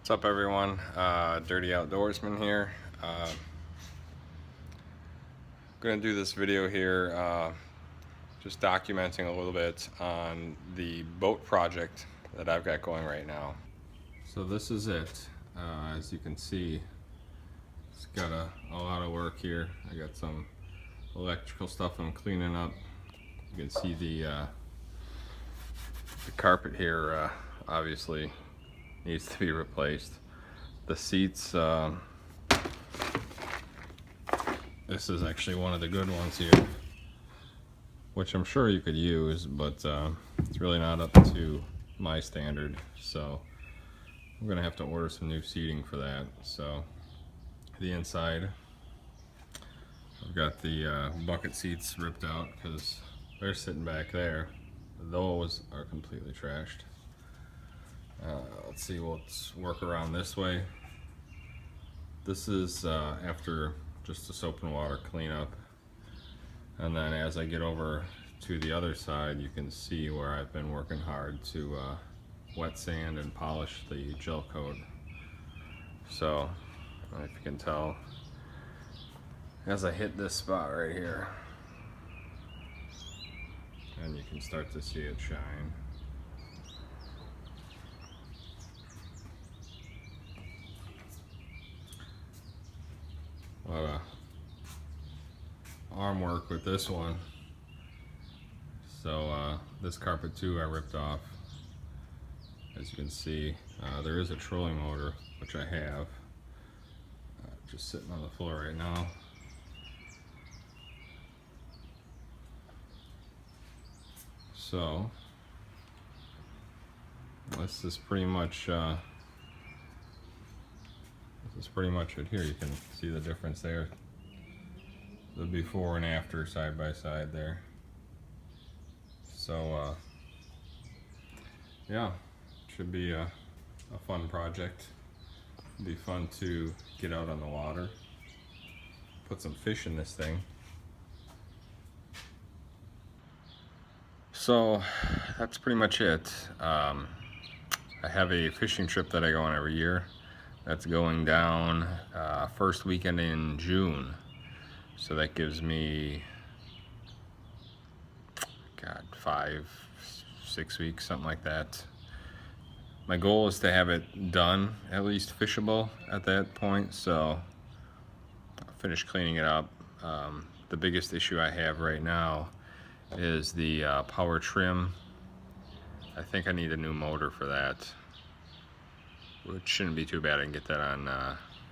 What's up, everyone? Dirty Outdoorsman here. Going to do this video here just documenting a little bit on the boat project that I've got going right now. So this is it. As you can see, it's got a lot of work here. I got some electrical stuff I'm cleaning up. You can see the carpet here obviously needs to be replaced. The seats, this is actually one of the good ones here, which I'm sure you could use, but it's really not up to my standard, so I'm gonna have to order some new seating for that. So the inside, I've got the bucket seats ripped out because they're sitting back there. Those are completely trashed. Let's see, let's work around this way. This is after just a soap and water cleanup, and then as I get over to the other side, you can see where I've been working hard to wet sand and polish the gel coat. So if you can tell, as I hit this spot right here, and you can start to see it shine. A lot of arm work with this one. So this carpet too I ripped off. As you can see, there is a trolling motor, which I have, just sitting on the floor right now. So this is pretty much it here. You can see the difference there, the before and after side by side there. So yeah, should be a fun project. It'll be fun to get out on the water, put some fish in this thing. So that's pretty much it. I have a fishing trip that I go on every year. That's going down first weekend in June. So that gives me, God, 5-6 weeks, something like that. My goal is to have it done, at least fishable at that point. So I'll finish cleaning it up. The biggest issue I have right now is the power trim. I think I need a new motor for that, which shouldn't be too bad. I can get that on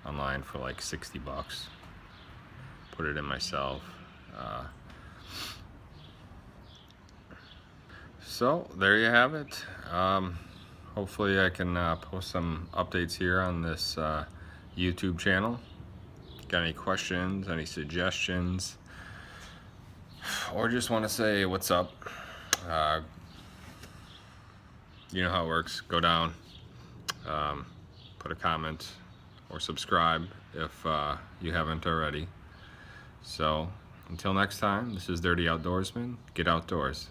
online for like 60 bucks. Put it in myself. So there you have it. Hopefully I can post some updates here on this YouTube channel. Got any questions, any suggestions, or just want to say what's up? You know how it works. Go down, put a comment, or subscribe if you haven't already. So until next time, this is Dirty Outdoorsman. Get outdoors.